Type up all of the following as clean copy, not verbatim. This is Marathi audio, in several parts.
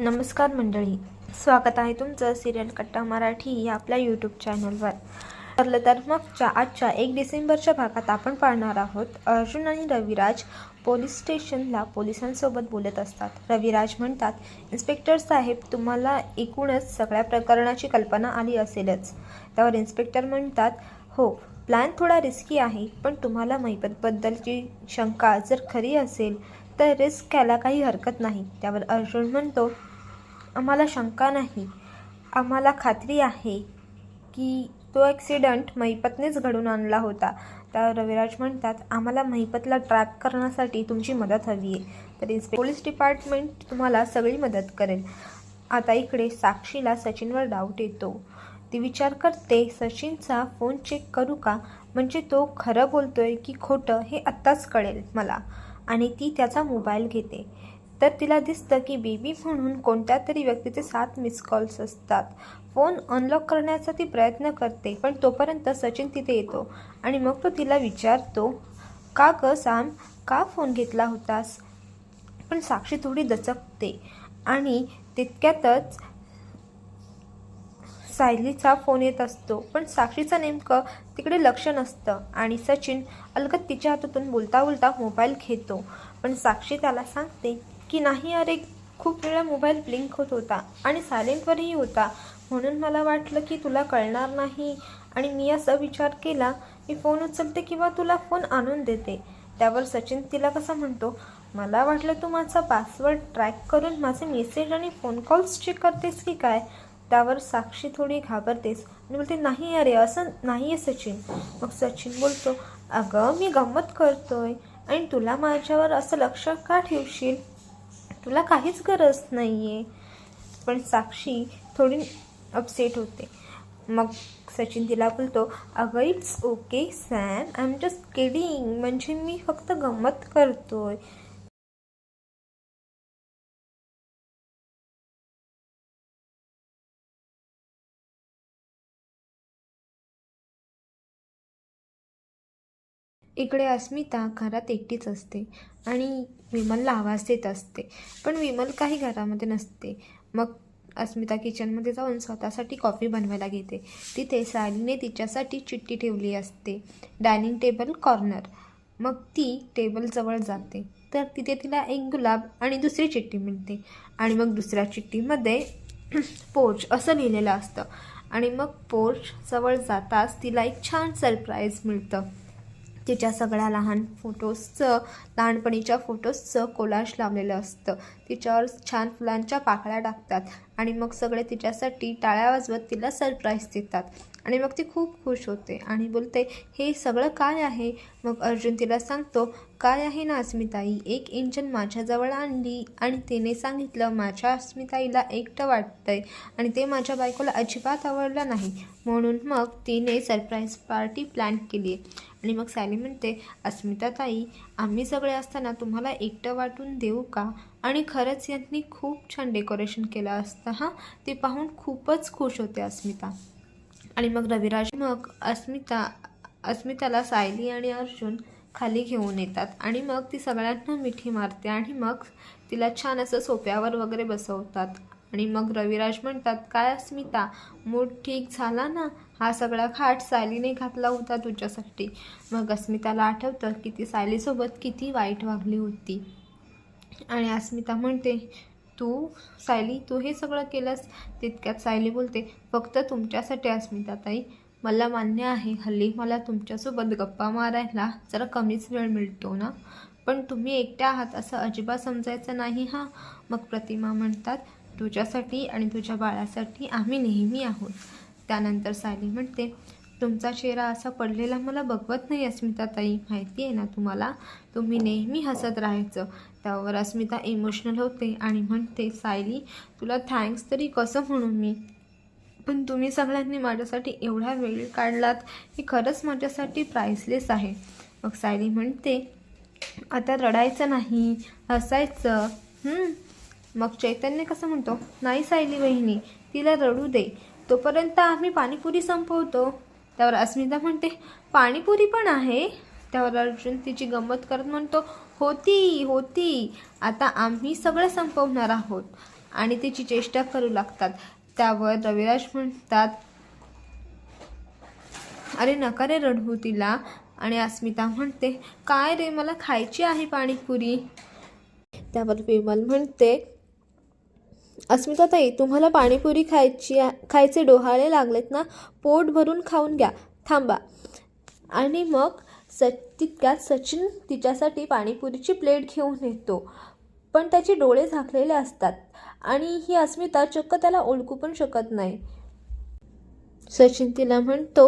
नमस्कार मंडळी, स्वागत आहे तुमचं सिरियल कट्टा मराठी या आपल्या यूट्यूब चॅनलवर. तर आजच्या 1 डिसेंबरच्या भागात आपण पाहणार आहोत. अर्जुन आणि रविराज पोलीस स्टेशनला पोलिसांसोबत बोलत असतात. रविराज म्हणतात, इन्स्पेक्टर साहेब, तुम्हाला एकूणच सगळ्या प्रकरणाची कल्पना आली असेलच. त्यावर इन्स्पेक्टर म्हणतात, हो, प्लॅन थोडा रिस्की आहे, पण तुम्हाला महिपतबद्दलची शंका जर खरी असेल तर रिस्क घ्यायला काही हरकत नाही. त्यावर अर्जुन म्हणतो, आम्हाला शंका नाही, आम्हाला खात्री आहे की तो ॲक्सिडंट महिपतनेच घडून आणला होता. त्यावर रविराज म्हणतात, आम्हाला महिपतला ट्रॅक करण्यासाठी तुमची मदत हवी आहे. तर पोलीस डिपार्टमेंट तुम्हाला सगळी मदत करेल. आता इकडे साक्षीला सचिनवर डाऊट येतो. ती विचार करते, सचिनचा फोन चेक करू का, म्हणजे तो खरं बोलतोय की खोटं हे आत्ताच कळेल मला. आणि ती त्याचा मोबाईल घेते तर तिला दिसतं की बेबी म्हणून कोणत्या तरी व्यक्तीचे 7 मिस कॉल्स असतात. फोन अनलॉक करण्याचा ती प्रयत्न करते, पण तोपर्यंत सचिन तिथे येतो आणि मग तो तिला विचारतो, का ग सॅम, का फोन घेतला होतास? पण साक्षी थोडी दचकते आणि तितक्यातच सायलीचा फोन येत असतो. पण साक्षीचं नेमकं तिकडे लक्ष नसतं आणि सचिन अलगद तिच्या हातातून बोलता बोलता मोबाईल घेतो. पण साक्षी त्याला सांगते की नाही, अरे खूप वेळा मोबाईल ब्लिंक होत होता आणि सायलेंटवरही होता, म्हणून मला वाटलं की तुला कळणार नाही आणि मी असा विचार केला, मी फोन उचलते किंवा तुला फोन आणून देते. त्यावर सचिन तिला कसं म्हणतो, मला वाटलं तू माझा पासवर्ड ट्रॅक करून माझे मेसेज आणि फोन कॉल्स चेक करतेस की काय. त्यावर साक्षी थोडी घाबरतेस आणि बोलते, नाही अरे, असं नाही आहे सचिन. मग सचिन बोलतो, अगं मी गंमत करतोय आणि तुला माझ्यावर असं लक्ष का ठेवशील, तुला काहीच गरज नाही आहे. पण साक्षी थोडी अपसेट होते. मग सचिन तिला बोलतो, अगं it's okay Sam, I am just kidding, म्हणजे मी फक्त गंमत करतोय. इकडे अस्मिता घरात एकटीच असते आणि विमलला आवाज देत असते, पण विमल काही घरामध्ये नसते. मग अस्मिता किचनमध्ये जाऊन स्वतःसाठी कॉफी बनवायला घेते. तिथे सायलीने तिच्यासाठी चिठ्ठी ठेवली असते, डायनिंग टेबल कॉर्नर. मग ती टेबलजवळ जाते तर तिथे तिला एक गुलाब आणि दुसरी चिठ्ठी मिळते आणि मग दुसऱ्या चिठ्ठीमध्ये पोर्च असं लिहिलेलं असतं. आणि मग पोर्चजवळ जाताच तिला एक छान सरप्राईज मिळतं. तिच्या सगळ्या लहानपणीच्या फोटोजचं कोलाज लावलेलं असतं. तिच्यावर छान फुलांच्या पाकळ्या टाकतात आणि मग सगळे तिच्यासाठी टाळ्या वाजवत तिला सरप्राईज देतात. आणि मग ती खूप खुश होते आणि बोलते, हे सगळं काय आहे? मग अर्जुन तिला सांगतो, काय आहे ना अस्मिताई, एक इंजन माझ्याजवळ आणली आणि तिने सांगितलं माझ्या अस्मिताईला एकटं वाटतंय आणि ते माझ्या बायकोला अजिबात आवडलं नाही, म्हणून मग तिने सरप्राईज पार्टी प्लॅन केली आहे. आणि मग सायली म्हणते, अस्मिताताई, आम्ही सगळे असताना तुम्हाला एकटं वाटून देऊ का? आणि खरंच यांनी खूप छान डेकोरेशन केलं असतं हां. ते पाहून खूपच खुश होते अस्मिता. आणि मग रविराज मग अस्मिताला सायली आणि अर्जुन खाली घेऊन येतात आणि मग ती सगळ्यांना मिठी मारते आणि मग तिला छान असं सोफ्यावर वगैरे बसवतात. आणि मग रविराज म्हणतात, काय अस्मिता, मूड ठीक झाला ना? हा सगळा खाट सायलीने घातला होता तुझ्यासाठी. मग अस्मिताला आठवतं की ती सायलीसोबत किती वाईट वागली होती. आणि अस्मिता म्हणते, सायली, तू हे सगळं केलंस? तितक्यात सायली बोलते, फक्त तुमच्यासाठी अस्मिताताई. मला मान्य आहे, हल्ली मला तुमच्यासोबत गप्पा मारायला जरा कमीच वेळ मिळतो ना, पण तुम्ही एकट्या आहात असं अजिबात समजायचं नाही हां. मग प्रतिमा म्हणतात, तुझ्यासाठी आणि तुझ्या बाळासाठी आम्ही नेहमी आहोत. त्यानंतर सायली म्हणते, तुमचा चेहरा असा पडलेला मला बघवत नाही अस्मिताताई, माहिती आहे ना तुम्हाला, तुम्ही नेहमी हसत राहायचं. त्यावर अस्मिता इमोशनल होते आणि म्हणते, सायली, तुला थँक्स तरी कसं म्हणू मी, पण तुम्ही सगळ्यांनी माझ्यासाठी एवढा वेळ काढलात हे खरंच माझ्यासाठी प्राइसलेस आहे. मग सायली म्हणते, आता रडायचं नाही, हसायचं. मग चैतन्य कसं म्हणतो, नाही सायली वहिनी, तिला रडू दे, तोपर्यंत आम्ही पाणीपुरी संपवतो. त्यावर अस्मिता म्हणते, पाणीपुरी पण आहे? त्यावर अर्जुन तिची गंमत करत म्हणतो, होती, आता आम्ही सगळं संपवणार आहोत. आणि तिची चेष्टा करू लागतात. त्यावर रविराज म्हणतात, अरे नका रे रडवू तिला. आणि अस्मिता म्हणते, काय रे, मला खायची आहे पाणीपुरी. त्यावर विमल म्हणते, अस्मिता ताई, तुम्हाला पाणीपुरी खायचे डोहाळे लागलेत ना, पोट भरून खाऊन घ्या, थांबा. आणि मग तितक्यात सचिन तिच्यासाठी पाणीपुरीची प्लेट घेऊन येतो, पण त्याचे डोळे झाकलेले असतात आणि ही अस्मिता चक्क त्याला ओळखू पण शकत नाही. सचिन तिला म्हणतो,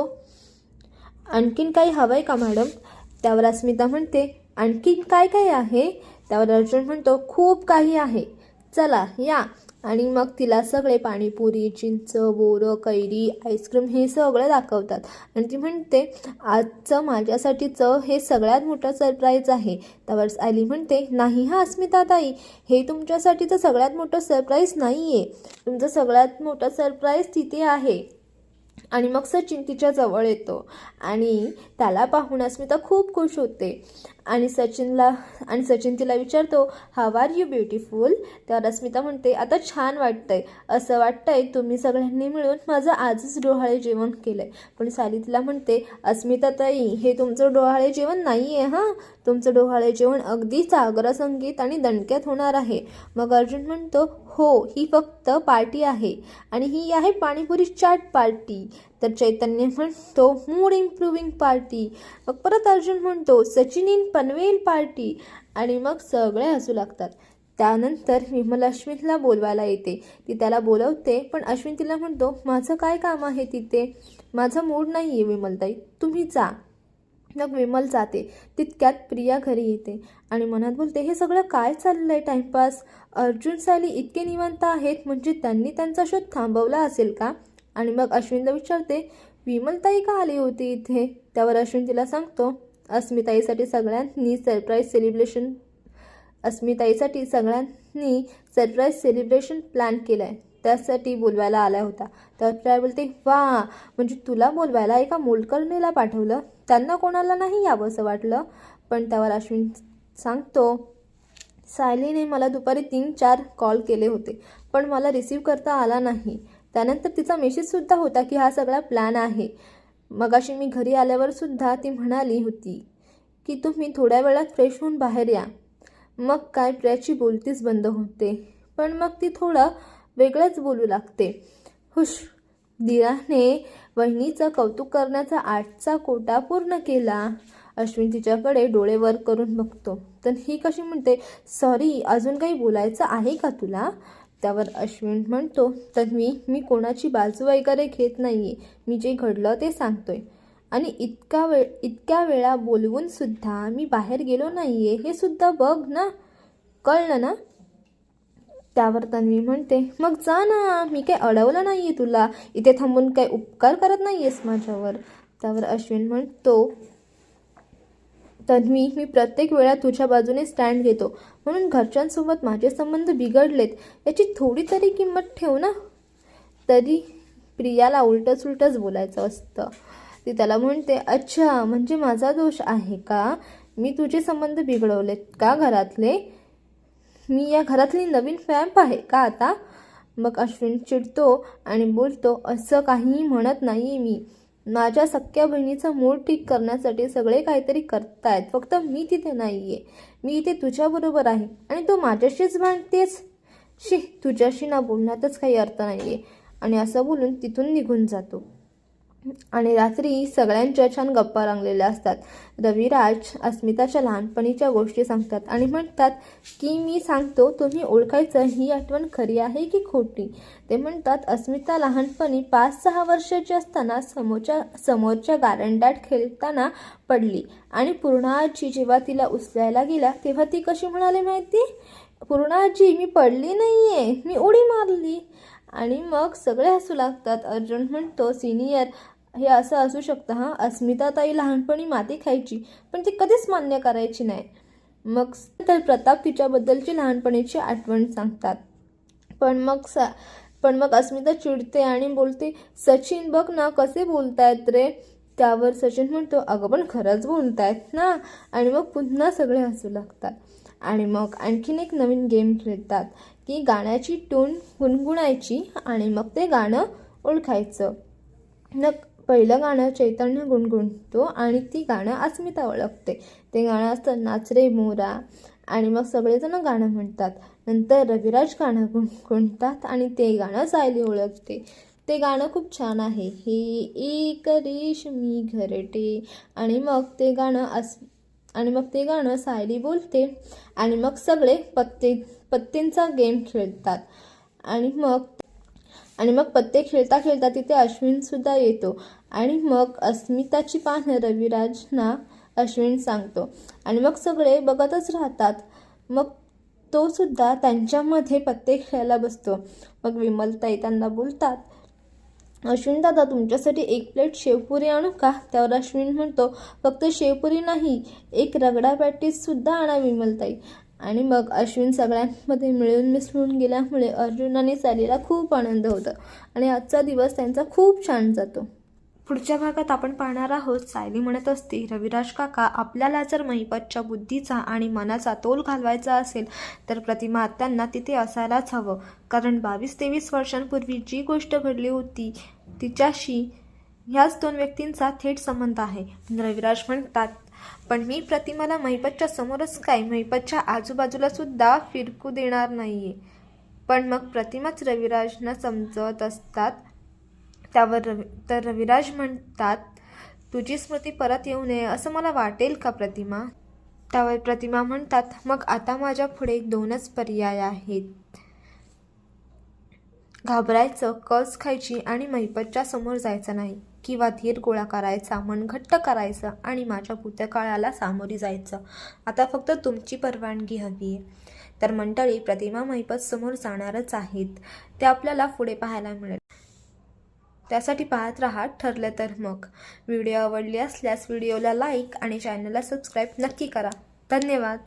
आणखीन काही हवं आहे का मॅडम? त्यावर अस्मिता म्हणते, आणखीन काय काय आहे? त्यावर अर्जुन म्हणतो, खूप काही आहे, चला या. आणि मग तिला सगळे पाणीपुरी, चिंच, बोरं, कैरी, आईस्क्रीम हे सगळं दाखवतात. आणि ती म्हणते, आजचं माझ्यासाठीचं हे सगळ्यात मोठं सरप्राईज आहे. त्यावर सायली म्हणते, नाही हा अस्मिता ताई, हे तुमच्यासाठीचं सगळ्यात मोठं सरप्राईज नाही आहे. तुमचं सगळ्यात मोठं सरप्राईज तिथे आहे. आणि मग सचिन तिच्या जवळ येतो आणि त्याला पाहून अस्मिता खूप खुश होते. आणि सचिन तिला विचारतो, हाव आर यू ब्युटिफुल? त्यावर अस्मिता म्हणते, आता छान वाटतंय, असं वाटतंय तुम्ही सगळ्यांनी मिळून माझं आजच डोहाळे जेवण केलंय. पण सायली तिला म्हणते, अस्मिता ताई, हे तुमचं डोहाळे जेवण नाही आहे हां, तुमचं डोहाळे जेवण अगदी सागर संगीत आणि दणक्यात होणार आहे. मग अर्जुन म्हणतो, हो, ही फक्त पार्टी आहे आणि ही आहे पाणीपुरी चाट पार्टी. तर चैतन्य म्हणतो, मूड इम्प्रूव्हिंग पार्टी. मग परत अर्जुन म्हणतो, सचिन इन पनवेल पार्टी. आणि मग सगळे हसू लागतात. त्यानंतर विमल अश्विनला बोलवायला येते. ती त्याला बोलवते, पण अश्विन तिला म्हणतो, माझं काय काम आहे तिथे, माझा मूड नाही आहे विमलताई, तुम्ही जा. मग विमल जाते. तितक्यात प्रिया घरी येते आणि मनात बोलते, हे सगळं काय चाललंय टाइमपास? अर्जुन सायली इतके निवांत आहेत म्हणजे त्यांनी त्यांचा शोध थांबवला असेल का? आणि मग अश्विनला विचारते, विमलताई का आली होती इथे? त्यावर अश्विन तिला सांगतो, अस्मिताईसाठी सगळ्यांनी सरप्राईज सेलिब्रेशन प्लॅन केलं आहे, त्यासाठी बोलवायला आला होता. तर प्रिया बोलते, वा, म्हणजे तुला बोलवायला एका मोलकरणीला पाठवलं, त्यांना कोणाला नाही यावं असं वाटलं. पण त्यावर अश्विन सांगतो, सायलीने मला दुपारी 3-4 कॉल केले होते, पण मला रिसीव्ह करता आला नाही. त्यानंतर तिचा मेसेजसुद्धा होता की हा सगळा प्लॅन आहे. मगाशी मी घरी आल्यावर सुद्धा ती म्हणाली होती की तुम्ही थोड्या वेळात फ्रेश होऊन बाहेर या. मग काय, प्रियाची बोलतीच बंद होते, पण मग ती थोडं वेगळंच बोलू लागते. हुश, दिराने वहिनीचं कौतुक करण्याचा 8चा कोटा पूर्ण केला. अश्विन तिच्याकडे डोळे वर करून बघतो, तर ही कशी म्हणते, सॉरी, अजून काही बोलायचं आहे का तुला? त्यावर अश्विन म्हणतो, तन्वी, मी कोणाची बाजू वगैरे घेत नाही आहे, मी जे घडलं ते सांगतोय. आणि इतक्या वेळा बोलवून सुद्धा मी बाहेर गेलो नाही आहे हे सुद्धा बघ ना, कळलं ना? त्यावर तन्वी म्हणते, मग जा ना, मी काही अडवलं नाही आहे तुला, इथे थांबून काही उपकार करत नाही आहेस माझ्यावर. त्यावर अश्विन म्हणतो, तन्वी, मी प्रत्येक वेळा तुझ्या बाजूने स्टँड घेतो, म्हणून घरच्यांसोबत माझे संबंध बिघडलेत याची थोडी तरी किंमत ठेव ना. तरी प्रियाला उलटंच बोलायचं असतं. ती त्याला म्हणते, अच्छा, म्हणजे माझा दोष आहे का? मी तुझे संबंध बिघडवलेत का घरातले? मी या घरातली नवीन वॅम्प आहे का आता? मग अश्विन चिडतो आणि बोलतो, असं काहीही म्हणत नाही मी. माझ्या सख्या बहिणीचा मूड ठीक करण्यासाठी सगळे काहीतरी करतायत, फक्त मी तिथे नाही आहे. मी इथे तुझ्याबरोबर आहे आणि तू माझ्याशीच भांडतेस. तुझ्याशी ना बोलण्यातच काही अर्थ नाही आहे. आणि असं बोलून तिथून निघून जातो. आणि रात्री सगळ्यांच्या छान गप्पा रंगलेल्या असतात. रविराज अस्मिताच्या लहानपणीच्या गोष्टी सांगतात आणि म्हणतात की मी सांगतो तुम्ही ओळखायचं ही आठवण खरी आहे की खोटी. ते म्हणतात, अस्मिता लहानपणी 5-6 वर्षाची असताना समोरच्या गारंडात खेळताना पडली आणि पूर्णाजी जेव्हा तिला उचलायला गेला तेव्हा ती कशी म्हणाली माहिती? पूर्णाजी, मी पडली नाही आहे, मी उडी मारली. आणि मग सगळे हसू लागतात. अर्जुन म्हणतो, सिनियर, हे असं असू शकतं हां, अस्मिताताई लहानपणी माती खायची पण ती कधीच मान्य करायची नाही. मग तर प्रताप तिच्याबद्दलची लहानपणीची आठवण सांगतात. पण मग अस्मिता चिडते आणि बोलते, सचिन बघ ना कसे बोलतायत रे. त्यावर सचिन म्हणतो, अगं पण खरंच बोलतायत ना. आणि मग पुन्हा सगळे हसू लागतात. आणि मग आणखीन एक नवीन गेम खेळतात की गाण्याची टून गुणगुणायची आणि मग ते गाणं ओळखायचं. मग पहिलं गाणं चैतन्य गुणगुणतो आणि ती गाणं अस्मिता ओळखते. ते गाणं असतं नाच रे मोरा आणि मग सगळेजण गाणं म्हणतात. नंतर रविराज गाणं गुणगुणतात आणि ते गाणं सायली ओळखते. ते गाणं खूप छान आहे, हे एक रेशमी घरटे. आणि मग ते गाणं सायली बोलते आणि मग सगळे पत्त्यांचा गेम खेळतात. आणि मग पत्ते खेळता खेळता तिथे अश्विनसुद्धा येतो आणि मग अस्मिताची पानं रविराजना अश्विन सांगतो आणि मग सगळे बघतच राहतात. मग तो सुद्धा त्यांच्यामध्ये पत्ते खेळायला बसतो. मग विमलताई त्यांना बोलतात, अश्विन दादा तुमच्यासाठी 1 प्लेट शेवपुरी आणू का? त्यावर अश्विन म्हणतो, फक्त शेवपुरी नाही, एक रगडा पॅटीससुद्धा आणा विमलताई. आणि मग अश्विन सगळ्यांमध्ये मिळून मिसळून गेल्यामुळे अर्जुन आणि सायलीला खूप आनंद होतो आणि आजचा दिवस त्यांचा खूप छान जातो. पुढच्या भागात आपण पाहणार आहोत, सायली म्हणत असते, रविराज काका आपल्याला जर महिपतच्या बुद्धीचा आणि मनाचा तोल घालवायचा असेल तर प्रतिमा आत्यांना तिथे असायलाच हवं, कारण 22-23 वर्षांपूर्वी जी गोष्ट घडली होती तिच्याशी ह्याच 2 व्यक्तींचा थेट संबंध आहे. रविराज म्हणतात, पण मी प्रतिमाला महिपतच्या समोरच काय, महिपतच्या आजूबाजूला सुद्धा फिरकू देणार नाहीये. पण मग प्रतिमाच रविराजना समजत असतात. तर रविराज म्हणतात, तुझी स्मृती परत येऊ नये असं मला वाटेल का प्रतिमा? त्यावर प्रतिमा म्हणतात, मग आता माझ्या पुढे 2च पर्याय आहेत, घाबरायचं, कस खायची आणि महिपतच्या समोर जायचं नाही, किंवा धीर गोळा करायचा, मन घट्ट करायचं आणि माझ्या भूतकाळाला सामोरी जायचं. आता फक्त तुमची परवानगी हवी आहे. तर मंडळी, प्रतिमा महिपत समोर जाणारच आहेत, ते आपल्याला पुढे पाहायला मिळेल. त्यासाठी पाहत राहा ठरलं तर मग. व्हिडिओ आवडली असल्यास व्हिडिओला लाईक आणि चॅनलला सबस्क्राईब नक्की करा. धन्यवाद.